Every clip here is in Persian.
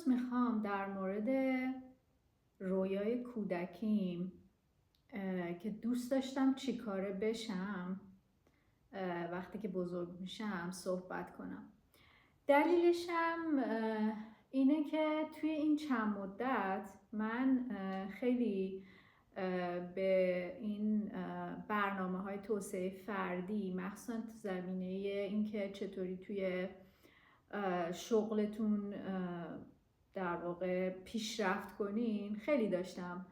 امروز میخوام در مورد رویای کودکیم که دوست داشتم چی کاره بشم وقتی که بزرگ میشم صحبت کنم. دلیلشم اینه که توی این چند مدت من خیلی به این برنامه‌های توسعه فردی، مخصوصا تو زمینه اینکه چطوری توی شغلتون در واقع پیشرفت کنین، خیلی داشتم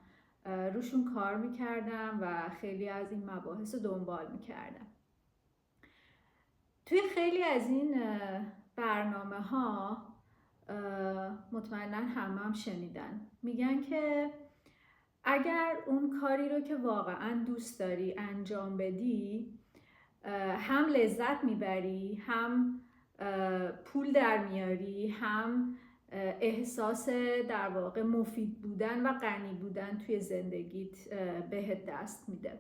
روشون کار میکردم و خیلی از این مباحث رو دنبال میکردم. توی خیلی از این برنامه ها مطمئنا هم شنیدن، میگن که اگر اون کاری رو که واقعا دوست داری انجام بدی، هم لذت میبری، هم پول در میاری، هم احساس در واقع مفید بودن و غنی بودن توی زندگیت بهت دست میده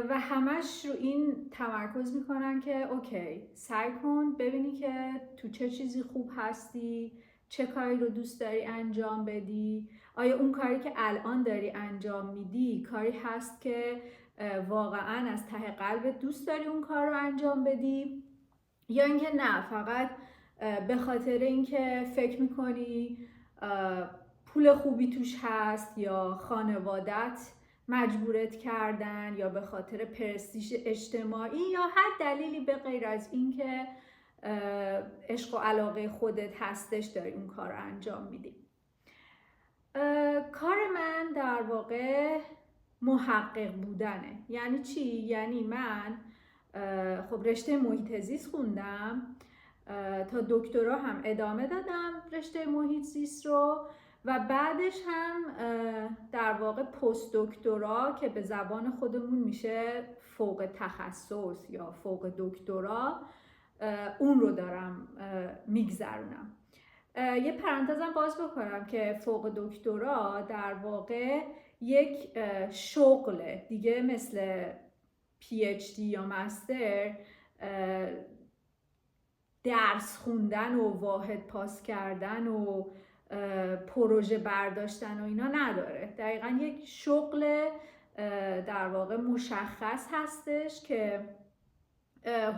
و همش رو این تمرکز میکنن که اوکی، سعی کن ببینی که تو چه چیزی خوب هستی، چه کاری رو دوست داری انجام بدی، آیا اون کاری که الان داری انجام میدی کاری هست که واقعا از ته قلبت دوست داری اون کار رو انجام بدی، یا اینکه نه، فقط به خاطر اینکه فکر میکنی پول خوبی توش هست یا خانوادت مجبورت کردن یا به خاطر پرستیژ اجتماعی یا هر دلیلی به غیر از اینکه عشق و علاقه خودت هستش داری اون کار رو انجام میدی. کار من در واقع محقق بودنه. یعنی چی؟ یعنی من خب رشته محیط زیست خوندم، تا دکترا هم ادامه دادم رشته محیط زیست رو و بعدش هم در واقع پست دکترا که به زبان خودمون میشه فوق تخصص یا فوق دکترا، اون رو دارم میگذرونم. یه پرانتزم باز بکنم که فوق دکترا در واقع یک شغل دیگه، مثل PhD یا مستر درس خوندن و واحد پاس کردن و پروژه برداشتن و اینا نداره. دقیقا یک شغل در واقع مشخص هستش که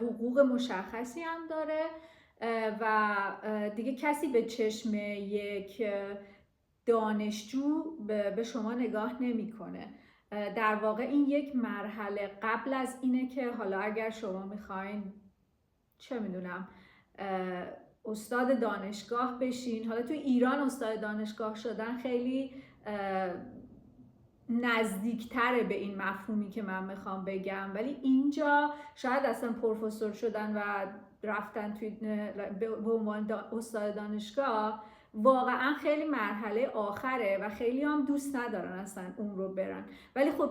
حقوق مشخصی هم داره و دیگه کسی به چشم یک دانشجو به شما نگاه نمیکنه. در واقع این یک مرحله قبل از اینه که حالا اگر شما میخواین چه میدونم استاد دانشگاه بشین. حالا تو ایران استاد دانشگاه شدن خیلی نزدیکتره به این مفهومی که من میخوام بگم، ولی اینجا شاید اصلا پروفسور شدن و رفتن توی به عنوان استاد دانشگاه واقعا خیلی مرحله آخره و خیلی هم دوست ندارن اصلا اون رو برن. ولی خب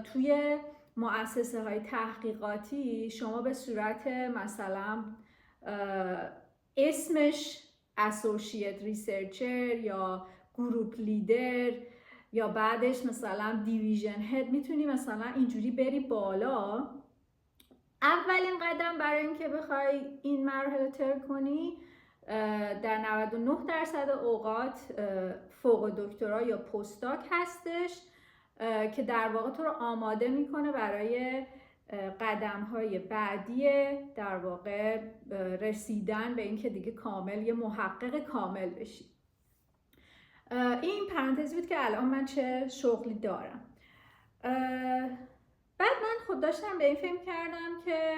توی مؤسسه های تحقیقاتی شما به صورت مثلا اسمش اسوسییت ریسرچر یا گروپ لیدر یا بعدش مثلا دیویژن هد میتونی مثلا اینجوری بری بالا. اولین قدم برای اینکه بخوای این مرحله طی کنی در 99% اوقات فوق دکترا یا پستاک هستش که در واقع تو رو آماده میکنه برای قدم‌های بعدی در واقع رسیدن به اینکه دیگه کامل یه محقق کامل بشی. این پرانتزی بود که الان من چه شغلی دارم. بعد من خود داشتم به این فکر کردم که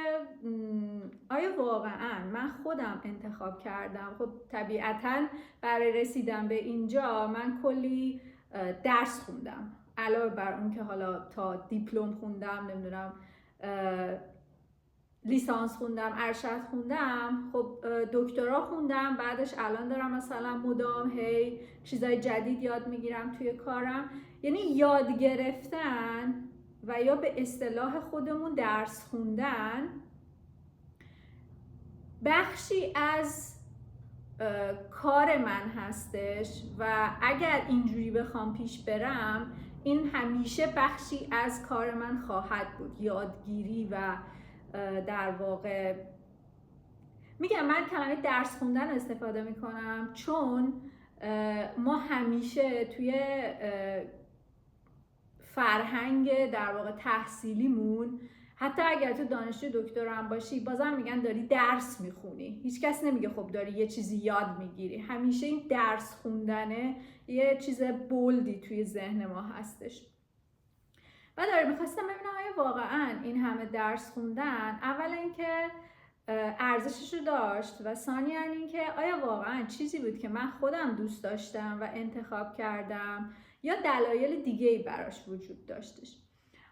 آیا واقعا من خودم انتخاب کردم؟ خب طبیعتاً برای رسیدن به اینجا من کلی درس خوندم، علاوه بر اون که حالا تا دیپلم خوندم، نمیدونم لیسانس خوندم، ارشد خوندم، خب دکترا خوندم، بعدش الان دارم مثلا مدام هی چیزای جدید یاد میگیرم توی کارم. یعنی یاد گرفتن و یا به اصطلاح خودمون درس خوندن بخشی از کار من هستش و اگر اینجوری بخوام پیش برم این همیشه بخشی از کار من خواهد بود، یادگیری و در واقع میگم من کلمه درس خوندن استفاده میکنم چون ما همیشه توی فرهنگ در واقع تحصیلیمون، حتی اگر تو دانشجو دکترا باشی بازم میگن داری درس میخونی. هیچ کس نمیگه خب داری یه چیزی یاد میگیری. همیشه این درس خوندنه یه چیز بولدی توی ذهن ما هستش. و داره میخواستم ببینم آیا واقعا این همه درس خوندن اول اینکه ارزشش رو داشت و ثانیاً اینکه آیا واقعا چیزی بود که من خودم دوست داشتم و انتخاب کردم یا دلایل دیگه‌ای براش وجود داشتش.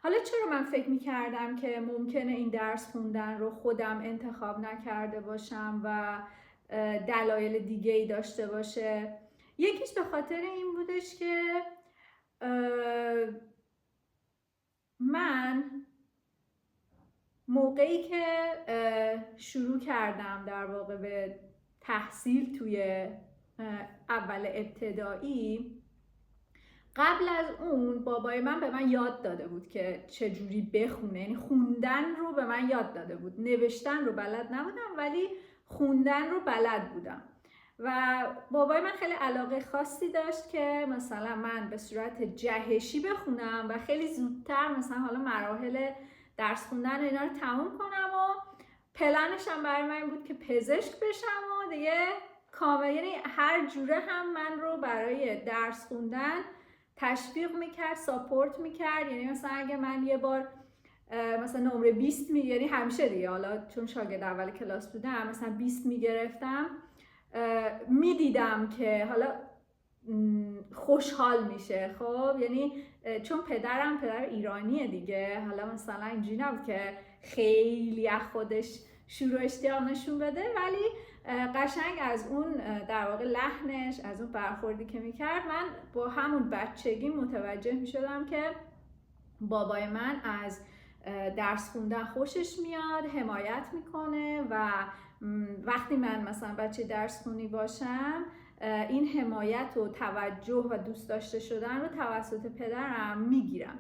حالا چرا من فکر میکردم که ممکنه این درس خوندن رو خودم انتخاب نکرده باشم و دلایل دیگه‌ای داشته باشه؟ یکیش به خاطر این بودش که من موقعی که شروع کردم در واقع به تحصیل توی اول ابتدایی، قبل از اون بابای من به من یاد داده بود که چجوری بخونه، یعنی خوندن رو به من یاد داده بود. نوشتن رو بلد نبودم ولی خوندن رو بلد بودم و بابای من خیلی علاقه خاصی داشت که مثلا من به صورت جهشی بخونم و خیلی زودتر مثلا حالا مراحل درس خوندن اینا رو تموم کنم و پلنش هم برای من بود که پزشک بشم و دیگه کامل، یعنی هر جوره هم من رو برای درس خوندن تشویق میکرد، ساپورت میکرد. یعنی مثلا اگه من یه بار مثلا نمره 20 یعنی همیشه دیگه، حالا چون شاگرد اول کلاس بودم مثلا 20 میگرفتم، میدیدم که حالا خوشحال میشه. خب یعنی چون پدرم پدر ایرانیه دیگه، حالا مثلا اینجوری نبود که خیلی از خودش شروع اشتیاق نشون بده، ولی قشنگ از اون در واقع لحنش، از اون برخوردی که میکرد، من با همون بچگی متوجه میشدم که بابای من از درس خوندن خوشش میاد، حمایت میکنه و وقتی من مثلا بچه درس خونی باشم این حمایت و توجه و دوست داشته شدن رو توسط پدرم میگیرم.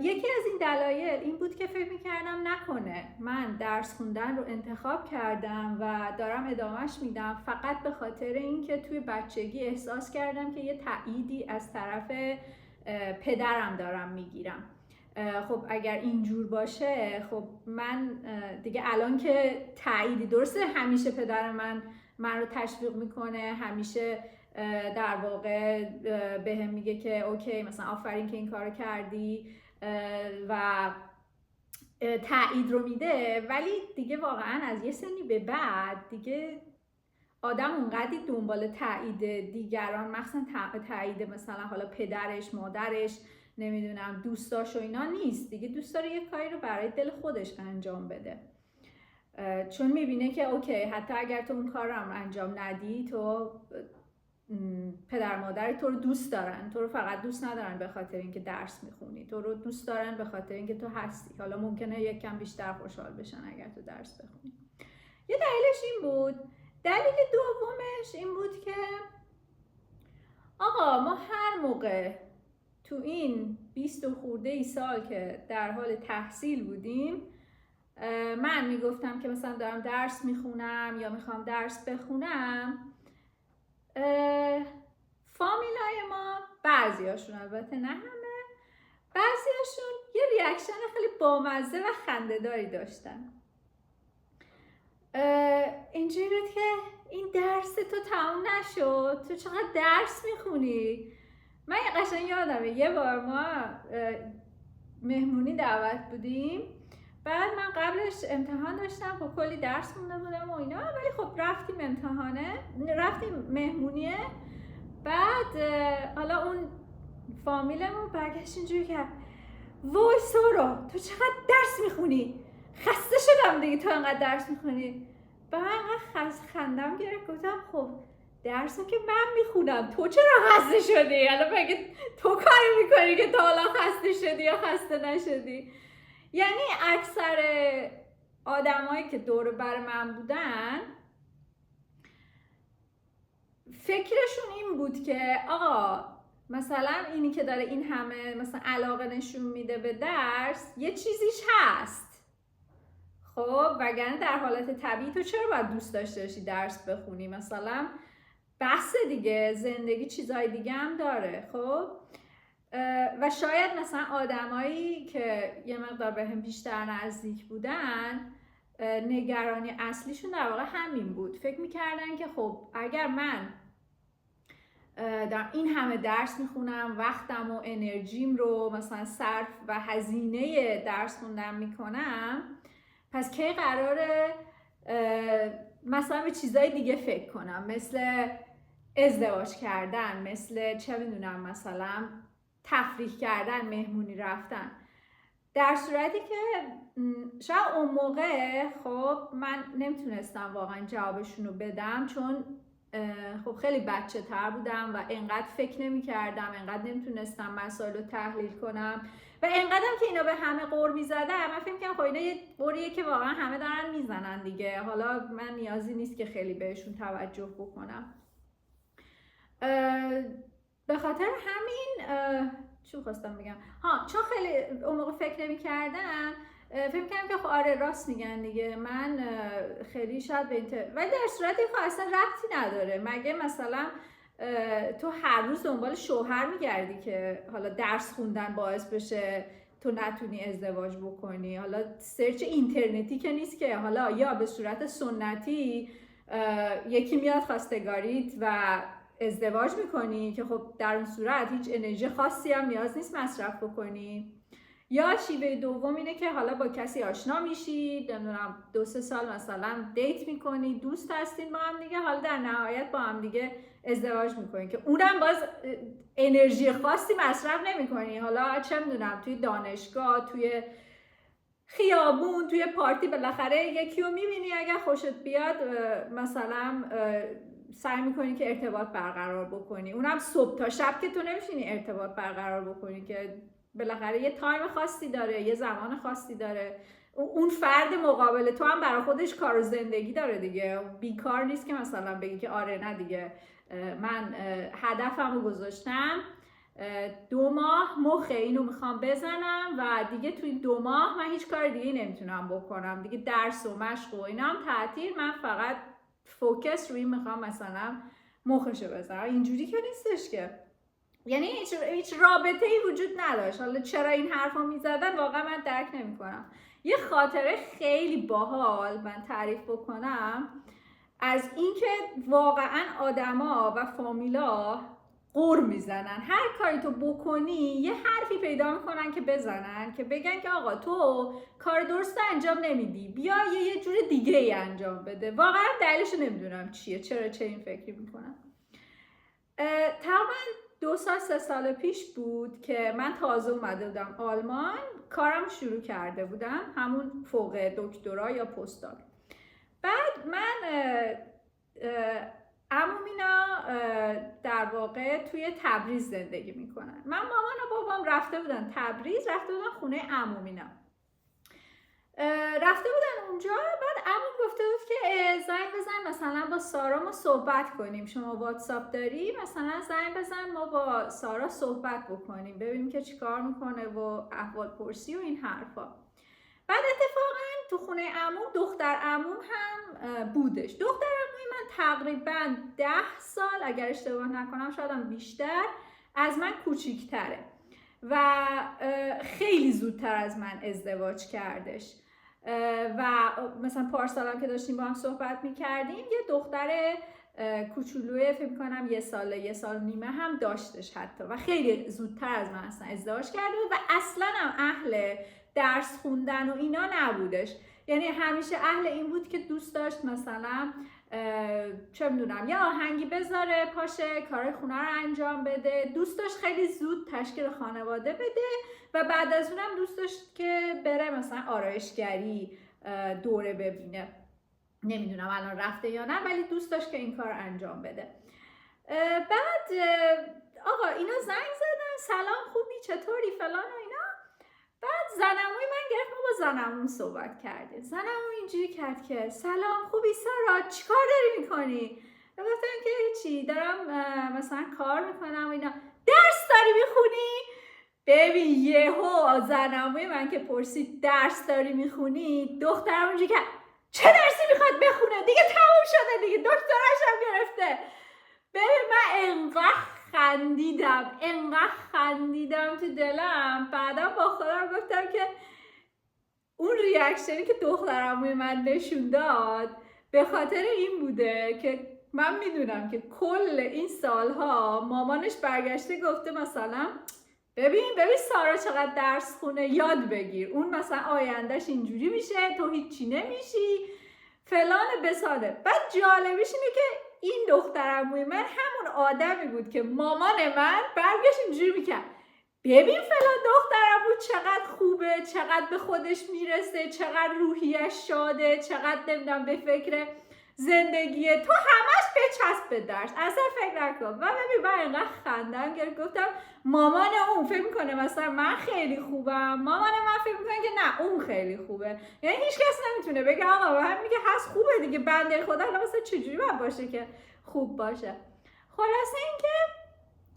یکی از این دلایل این بود که فکر میکردم نکنه من درس خوندن رو انتخاب کردم و دارم ادامهش میدم فقط به خاطر اینکه توی بچگی احساس کردم که یه تأییدی از طرف پدرم دارم میگیرم. خب اگر اینجور باشه، خب من دیگه الان که تأییدی، درسته همیشه پدر من رو تشویق میکنه، همیشه در واقع بهم میگه که اوکی مثلا آفرین که این کارو کردی و تأیید رو میده، ولی دیگه واقعا از یه سنی به بعد دیگه آدم اونقدی دنبال تأیید دیگران، مخصوصا تأیید مثلا حالا پدرش، مادرش، نمیدونم دوستاش و اینا نیست دیگه. دوست داره یه کاری رو برای دل خودش انجام بده، چون میبینه که اوکی حتی اگر تو اون کار رو هم انجام ندی، تو پدر مادر تو رو دوست دارن، تو رو فقط دوست ندارن به خاطر اینکه درس میخونی، تو رو دوست دارن به خاطر اینکه تو هستی. حالا ممکنه یک کم بیشتر خوشحال بشن اگر تو درس بخونی. یه دلیلش این بود. دلیل دومش این بود که آقا ما هر موقع تو این 20 و خورده ای سال که در حال تحصیل بودیم، من میگفتم که مثلا دارم درس میخونم یا میخوام درس بخونم، فامیلای ما بعضیاشون، البته نه همه، بعضیاشون یه ریاکشن خیلی بامزه و خنده‌داری داشتن. اینجوری بود که این درس تو تموم نشد، تو چقدر درس میخونی. من یه قشنگ یادمه یه بار ما مهمونی دعوت بودیم، بعد من قبلش امتحان داشتم، خب کلی درس خونده بودم و اینا، ولی خب رفتیم مهمونیه. بعد حالا اون فامیلمون برگشت اینجوری کرد وای سارا تو چقدر درس میخونی، خسته شدم دیگه تو انقدر درس میخونی. بعد من انقدر خندم گرفت، گفتم خب درسو که من میخونم، تو چرا خسته شدی؟ حالا بگه تو کاری میکنی که تا حالا خسته شدی یا خسته نشدی. یعنی اکثر آدمایی که دور بر من بودن فکرشون این بود که آقا مثلا اینی که داره این همه مثلا علاقه نشون میده به درس، یه چیزیش هست. خب وگرنه در حالت طبیعی تو چرا باید دوست داشته باشی درس بخونی؟ مثلا بحث دیگه، زندگی چیزای دیگه هم داره. خب و شاید مثلا آدمایی که یه مقدار به هم بیشتر نزدیک بودن، نگرانی اصلیشون در واقع همین بود. فکر میکردن که خب اگر من در این همه درس میخونم، وقتم و انرژیم رو مثلا صرف و هزینه درس خوندن میکنم، پس کی قراره مثلا به چیزای دیگه فکر کنم، مثل ازدواج کردن، مثل چه میدونم مثلا تفریح کردن، مهمونی رفتن. در صورتی که شاید اون موقع خب من نمیتونستم واقعا جوابشون رو بدم، چون خب خیلی بچه تر بودم و انقدر فکر نمی کردم، انقدر نمیتونستم مسائل رو تحلیل کنم و انقدرم که اینا به همه قور می زدن، من فکر کنم خب اینا یه قوریه که واقعا همه دارن میزنن دیگه، حالا من نیازی نیست که خیلی بهشون توجه بکنم. به خاطر همین چی خواستم بگم؟ چون خیلی اون موقع فکر نمی کردم، فکر کنم که خب آره راست میگن دیگه، من خیلی شاید به ولی در صورتی خب اصلا ربطی نداره. مگه مثلا تو هر روز دنبال شوهر میگردی که حالا درس خوندن باعث بشه تو نتونی ازدواج بکنی؟ حالا سرچ اینترنتی که نیست که حالا یا به صورت سنتی یکی میاد خواستگاریت و ازدواج میکنی که خب در اون صورت هیچ انرژی خاصی هم نیاز نیست مصرف بکنی، یا شیوه دوم اینه که حالا با کسی آشنا میشی، نمیدونم 2-3 سال مثلا دیت میکنی، دوست هستین با هم دیگه، حالا در نهایت با هم دیگه ازدواج میکنی که اونم باز انرژی خاصی مصرف نمیکنی. حالا چه میدونم توی دانشگاه، توی خیابون، توی پارتی بالاخره یکی رو میبینی، اگر خوشت بیاد مثلا سعی میکنی که ارتباط برقرار بکنی، اونم صبح تا شب که تو نمیشینی ارتباط برقرار بکنی که بالاخره یه تایم خاصی داره، یه زمان خاصی داره. اون فرد مقابل تو هم برای خودش کار و زندگی داره دیگه، بیکار نیست که مثلا بگی که آره نه دیگه من هدفم رو گذاشتم 2 ماه مخ اینو میخوام بزنم و دیگه توی 2 ماه من هیچ کار دیگه نمیتونم بکنم دیگه، درس و مشق و اینا هم تعطیل، من فقط فوکس روی میخوام مثلا مخشو بزنم. اینجوری که نیستش که، یعنی هیچ رابطه ای وجود نداشت. حالا چرا این حرفا میزدن واقعا من درک نمیکنم. یه خاطره خیلی باحال من تعریف بکنم از اینکه واقعا آدما و فامیلا قور میزنن، هر کاری تو بکنی یه حرفی پیدا میکنن که بزنن، که بگن که آقا تو کار درست انجام نمیدی، بیا یه جور دیگه ای انجام بده. واقعا دلیلش نمیدونم چیه، چرا چه این فکری میکنن. تقریبا 2-3 سال پیش بود که من تازه اومده بودم آلمان، کارم شروع کرده بودم، همون فوق دکترا یا پستاک. بعد من عمومینا در واقع توی تبریز زندگی میکنن. من مامان و بابام رفته بودن تبریز، رفته بودن خونه عمومینا، رفته بودن اونجا. بعد عموم گفته بود که زنگ بزن مثلا با سارا ما صحبت کنیم، شما واتساپ داری، مثلا زنگ بزن ما با سارا صحبت بکنیم ببینیم که چیکار میکنه و احوال پرسی و این حرفا. بعد اتفاقا تو خونه عموم دختر عموم هم بودش. دختر عموم من تقریبا 10 سال اگر اشتباه نکنم، شاید هم بیشتر، از من کوچیک‌تره و خیلی زودتر از من ازدواج کردش و مثلا پارسالم که داشتیم با هم صحبت میکردیم یه دختر کوچولوی فکر کنم 1 سال 1.5 سال هم داشتش حتی، و خیلی زودتر از من اصلا ازدواج کرده بود و اصلا هم اهل درس خوندن و اینا نبودش. یعنی همیشه اهل این بود که دوست داشت مثلا چه میدونم یه آهنگی بذاره، پاشه کار خونه رو انجام بده، دوست داشت خیلی زود تشکیل خانواده بده و بعد از اونم دوست داشت که بره مثلا آرایشگری دوره ببینه. نمیدونم الان رفته یا نه، ولی دوست داشت که این کار انجام بده. بعد آقا اینا زنگ زدن، سلام خوبی چطوری فلان و اینا. بعد زنموی من گرفت، ما با زنمون صحبت کرده. زنمون اینجوری کرد که سلام خوبی سارا، چیکار داری میکنی؟ و گفتم که هیچی، دارم مثلا کار میکنم و اینا. درس داری میخونی؟ ببین یهو زنموی من که پرسید درس داری میخونی، دخترم اونجا که چه درسی میخواد بخونه دیگه، تموم شده دیگه، دکترش هم گرفته. ببین من انقدر خندیدم تو دلم. بعدا با خودم گفتم که اون ریاکشنی که دخترموی من نشون داد به خاطر این بوده که من میدونم که کل این سالها مامانش برگشته گفته مثلا ببین سارا چقدر درس خونه، یاد بگیر، اون مثلا آیندهش اینجوری میشه، تو هیچی نمیشی فلان بساده. بعد جالبیش اینه که این دخترعموی من همون آدمی بود که مامان من برگشت اینجوری میکرد ببین فلان دخترعمو چقدر خوبه، چقدر به خودش میرسه، چقدر روحیش شاده، چقدر نمیدونم به فکر زندگیه، تو همش بچسب به درس، اصلا فکر نکن. و ببین من اینقدر خندم گرفت، گفتم مامان اون فکر میکنه مثلا من خیلی خوبم، مامان من فکر میکنه که نه اون خیلی خوبه. یعنی هیچ کس نمیتونه بگه آقا هم میگه هست خوبه دیگه، بنده خدا الان مثلا چجوری باید باشه که خوب باشه. خلاصه اینکه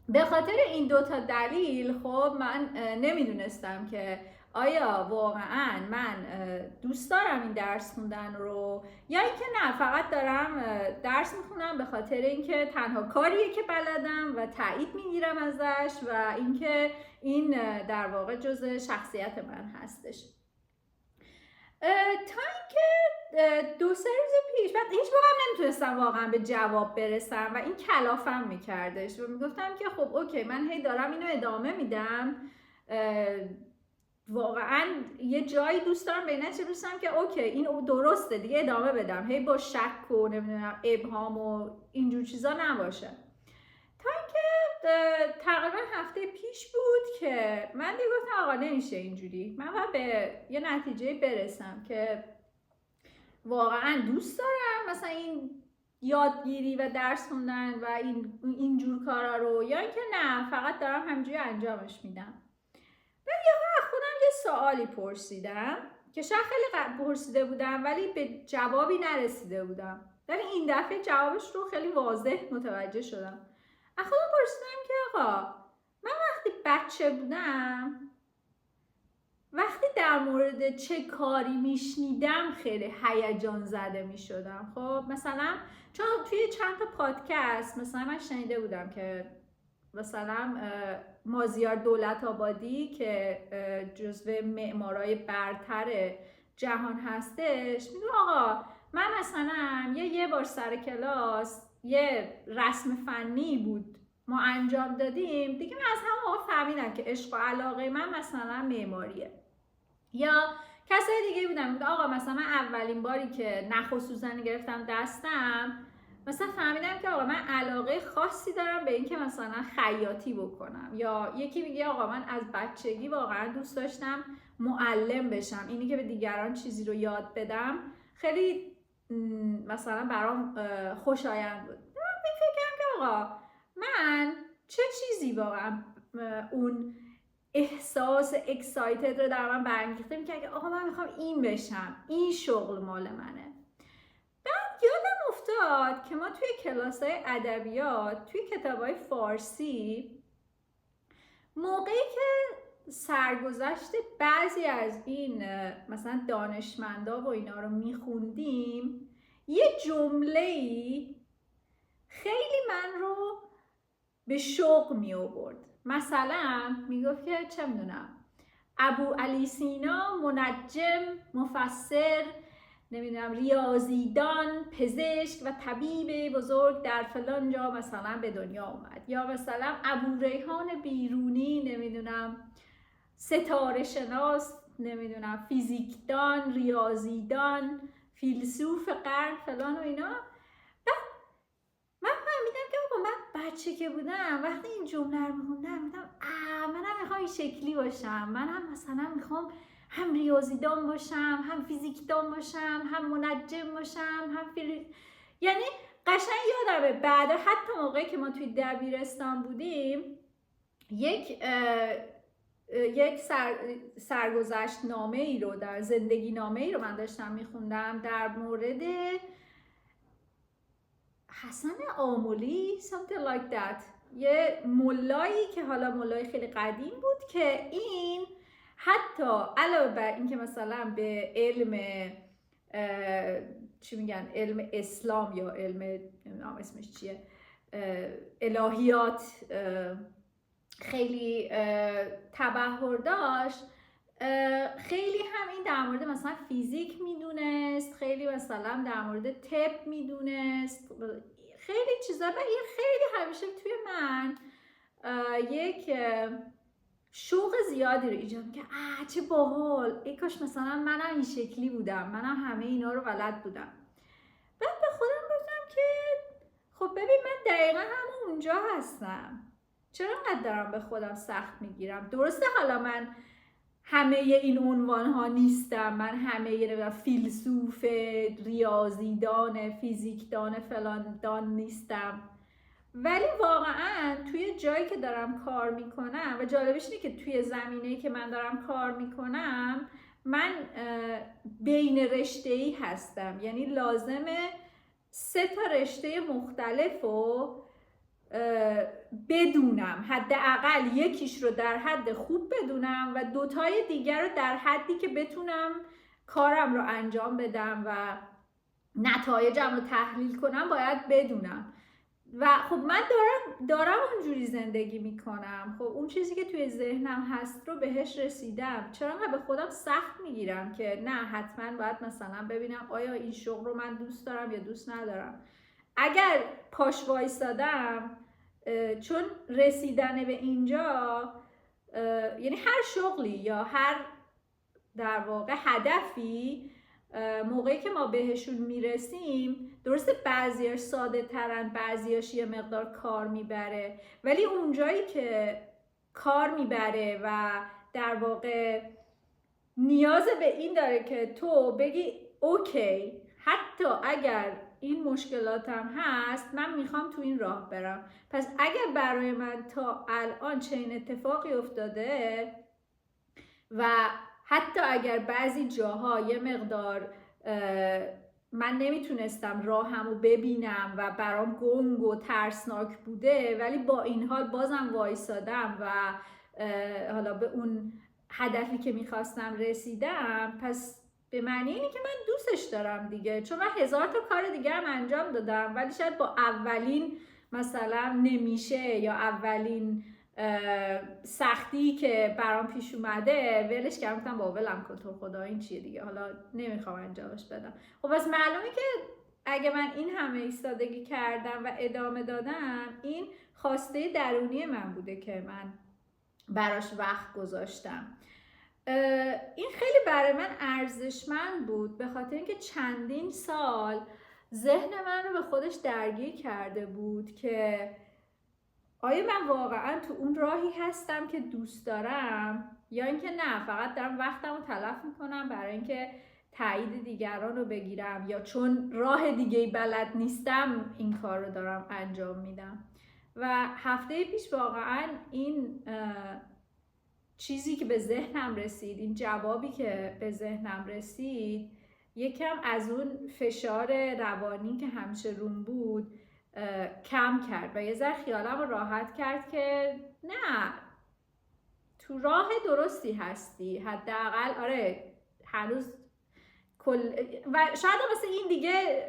به خاطر این دوتا دلیل خب من نمیدونستم که آیا واقعا من دوست دارم این درس خوندن رو یا اینکه نه فقط دارم درس میخونم به خاطر اینکه تنها کاریه که بلدم و تایید میگیرم ازش و اینکه این در واقع جزء شخصیت من هستش. تا اینکه 2-3 روز پیش بعد هیچ موقع هم نمیتونستم واقعا به جواب برسم و این کلافم میکردش و میگفتم که خب اوکی من هی دارم اینو ادامه میدم، واقعا یه جایی دوست دارم به نتیجه برسم که اوکی این درسته دیگه ادامه بدم، هی با شک و نمیدونم ابهام و اینجور چیزا نباشه. تا اینکه تقریبا هفته پیش بود که من دیگه گفتم آقا نمیشه اینجوری، من باید به یه نتیجه برسم که واقعا دوست دارم مثلا این یادگیری و درس خوندن و اینجور کارا رو یا اینکه نه فقط دارم همینجوری انجامش میدم. من یه خودم یه سوالی پرسیدم که شاید خیلی پرسیده بودم ولی به جوابی نرسیده بودم، ولی این دفعه جوابش رو خیلی واضح متوجه شدم. از خودم پرسیدم که آقا من وقتی بچه بودم وقتی در مورد چه کاری میشنیدم خیلی هیجان زده میشدم. خب مثلا چون توی چند تا پادکست مثلا من شنیده بودم که مثلا مازیار دولت‌آبادی که جزو معمارای برتر جهان هستش میگه آقا من مثلا یه بار سر کلاس یه رسم فنی بود ما انجام دادیم دیگه، من از همون موقع فهمیدم که عشق و علاقه من مثلا معماریه. یا کسای دیگه بودن میگه آقا مثلا من اولین باری که نخ و سوزنی گرفتم دستم مثلا فهمیدم که آقا من علاقه خاصی دارم به اینکه مثلا خیاطی بکنم. یا یکی میگه آقا من از بچگی واقعا دوست داشتم معلم بشم، اینی که به دیگران چیزی رو یاد بدم خیلی مثلا برام خوشایند بود. من فکرم که آقا من چه چیزی واقعا اون احساس اکسایتد رو در من برانگیخته میکنه که آقا من میخوام این بشم، این شغل مال منه. بعد یادم افتاد که ما توی کلاس‌های ادبیات توی کتاب‌های فارسی موقعی که سرگذشت بعضی از این مثلا دانشمندا و اینا رو میخوندیم یه جمله‌ای خیلی من رو به شوق می آورد. مثلا میگفت که چه میدونم ابو علی سینا منجم، مفسر، نمیدونم ریاضیدان، پزشک و طبیب بزرگ در فلان جا مثلا به دنیا اومد. یا مثلا ابو ریحان بیرونی نمیدونم ستاره شناس، نمیدونم فیزیکدان، ریاضیدان، فیلسوف قرن فلان و اینا. من فهمیدم که آقا من بچه که بودم وقتی این جمله رو میخوندم میگم منم میخوام این شکلی باشم، منم مثلا میخوام هم ریاضیدان باشم، هم فیزیکدان باشم، هم منجم باشم، هم یعنی قشنگ یادمه بعد حتی موقعی که ما توی دبیرستان بودیم یک سرگذشت نامه ای رو در زندگی نامه ای رو من داشتم میخوندم در مورد حسن آملی something like that. یه ملایی که حالا ملای خیلی قدیم بود که این حتی علاوه بر این که مثلا به علم چی میگن، علم اسلام یا علم نمیدونم اسمش چیه، الهیات خیلی تبحر داشت، خیلی هم این در مورد مثلا فیزیک میدونست، خیلی مثلا در مورد طب میدونست، خیلی چیزا. و این خیلی همیشه توی من یک شوق زیادی رو ایجاد که چه باحال، ای کاش مثلا منم این شکلی بودم، منم همه اینا رو بلد بودم. بعد به خودم گفتم که خب ببین من دقیقا هم اونجا هستم، چرا انقدر دارم به خودم سخت میگیرم؟ درسته حالا من همه این عنوان ها نیستم، من همه فیلسوف، ریاضیدان، فیزیکدان، فلان دان نیستم، ولی واقعا توی جایی که دارم کار میکنم و جالبش اینه که توی زمینه‌ای که من دارم کار میکنم من بین رشته‌ای هستم، یعنی لازمه 3 تا رشته مختلف رو بدونم، حداقل یکیش رو در حد خوب بدونم و 2 تای دیگر رو در حدی که بتونم کارم رو انجام بدم و نتایجم رو تحلیل کنم باید بدونم. و خب من دارم اونجوری زندگی میکنم، خب اون چیزی که توی ذهنم هست رو بهش رسیدم، چرا به خودم سخت میگیرم که نه حتما باید مثلا ببینم آیا این شغل رو من دوست دارم یا دوست ندارم. اگر پاش وایسادم، چون رسیدن به اینجا یعنی هر شغلی یا هر در واقع هدفی موقعی که ما بهشون میرسیم، درسته بعضیاش ساده ترن، بعضیاش یه مقدار کار میبره، ولی اونجایی که کار میبره و در واقع نیاز به این داره که تو بگی اوکی حتی اگر این مشکلاتم هست من میخوام تو این راه برم. پس اگر برای من تا الان چنین اتفاقی افتاده و حتی اگر بعضی جاها یه مقدار من نمیتونستم راهمو ببینم و برام گنگ و ترسناک بوده، ولی با این حال بازم وایسادم و حالا به اون هدفی که میخواستم رسیدم، پس به معنی اینه که من دوستش دارم دیگه، چون من 1000 تا کار دیگه هم انجام دادم ولی شاید با اولین مثلا نمیشه یا اولین سختی که برام پیش اومده ولش کردم، با ولم کن تو خدا این چیه دیگه، حالا نمیخوام انجامش بدم. خب بس معلومه که اگه من این همه ایستادگی کردم و ادامه دادم، این خواسته درونی من بوده که من براش وقت گذاشتم. این خیلی برای من ارزشمند بود به خاطر اینکه چندین سال ذهن من رو به خودش درگیر کرده بود که آیا من واقعا تو اون راهی هستم که دوست دارم یا اینکه نه فقط دارم وقتم رو تلف میکنم برای اینکه تایید دیگران رو بگیرم یا چون راه دیگه‌ای بلد نیستم این کار رو دارم انجام میدم. و هفته پیش واقعا این چیزی که به ذهنم رسید، این جوابی که به ذهنم رسید، یکم از اون فشار روانی که همیشه روم بود کم کرد و یه ذره خیالم رو راحت کرد که نه تو راه درستی هستی، حداقل آره هنوز و شاید مثل این دیگه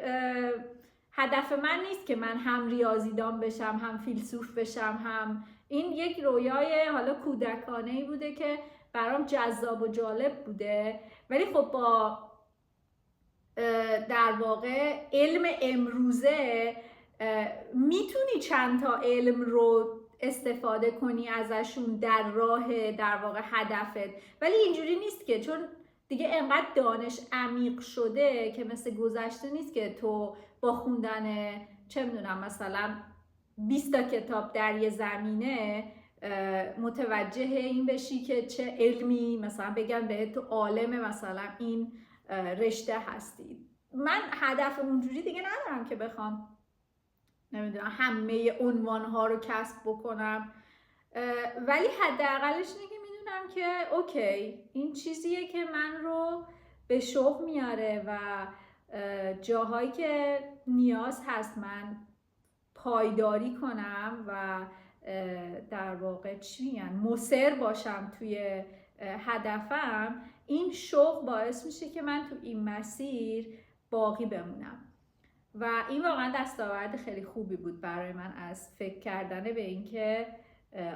هدف من نیست که من هم ریاضیدان بشم هم فیلسوف بشم، هم این یک رویای حالا کودکانه‌ای بوده که برام جذاب و جالب بوده، ولی خب با در واقع علم امروزه میتونی چند تا علم رو استفاده کنی ازشون در راه در واقع هدفت، ولی اینجوری نیست که چون دیگه انقدر دانش عمیق شده که مثل گذشته نیست که تو با خوندن چه میدونم مثلا 20 تا کتاب در یه زمینه متوجه این بشی که چه علمی مثلا بگن بهت تو عالم مثلا این رشته هستی. من هدف اونجوری دیگه ندارم که بخوام نمیدونم همه عنوانها رو کسب بکنم، ولی حداقلش اینه که میدونم که اوکی این چیزیه که من رو به شوق میاره و جاهایی که نیاز هست من پایداری کنم و در واقع چی میگن مصر باشم توی هدفم، این شوق باعث میشه که من تو این مسیر باقی بمونم. و این واقعا دستاورد خیلی خوبی بود برای من، از فکر کردن به این که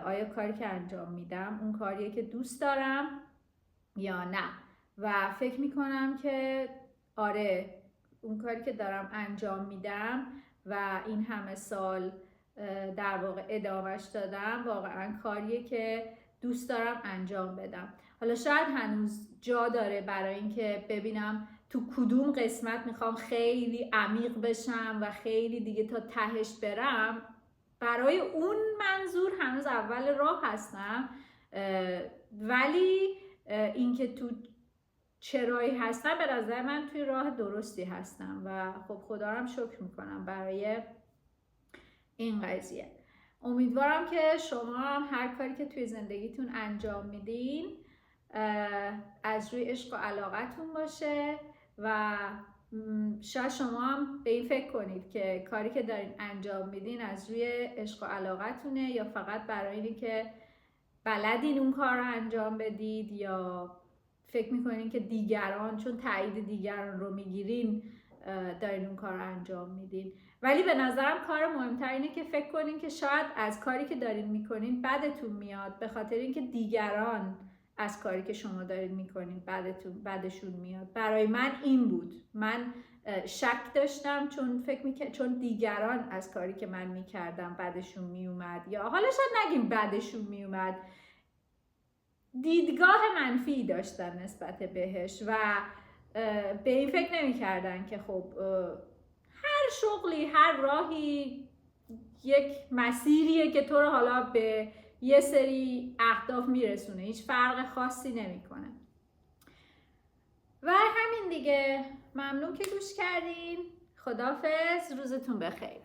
آیا کاری که انجام میدم اون کاریه که دوست دارم یا نه. و فکر میکنم که آره، اون کاری که دارم انجام میدم و این همه سال در واقع ادامهش دادم واقعا کاریه که دوست دارم انجام بدم. حالا شاید هنوز جا داره برای اینکه ببینم تو کدوم قسمت میخوام خیلی عمیق بشم و خیلی دیگه تا تهش برم. برای اون منظور هنوز اول راه هستم، ولی اینکه تو چرایی هستم به نظر من توی راه درستی هستم و خب خدا رو هم شکر میکنم برای این قضیه. امیدوارم که شما هر کاری که توی زندگیتون انجام میدین از روی عشق و علاقتون باشه و شاید شما هم به این فکر کنید که کاری که دارین انجام میدین از روی عشق و علاقتونه یا فقط برای اینه که بلدین اون کار رو انجام بدید، یا فکر میکنین که دیگران چون تایید دیگران رو میگیرین دارین اون کار رو انجام میدین. ولی به نظرم کار مهمتر اینه که فکر کنین که شاید از کاری که دارین میکنین بدتون میاد، به خاطر اینکه دیگران از کاری که شما دارین میکنین بدشون میاد. برای من این بود، من شک داشتم چون دیگران از کاری که من میکردم بدشون میومد، یا حالا شاید نگیم بدشون میومد، دیدگاه منفی داشتن نسبت بهش و به این فکر نمی کردن که خب هر شغلی، هر راهی یک مسیریه که تو رو حالا به یه سری اهداف میرسونه، هیچ فرق خاصی نمیکنه. و همین دیگه، ممنون که گوش کردین. خداحافظ، روزتون بخیر.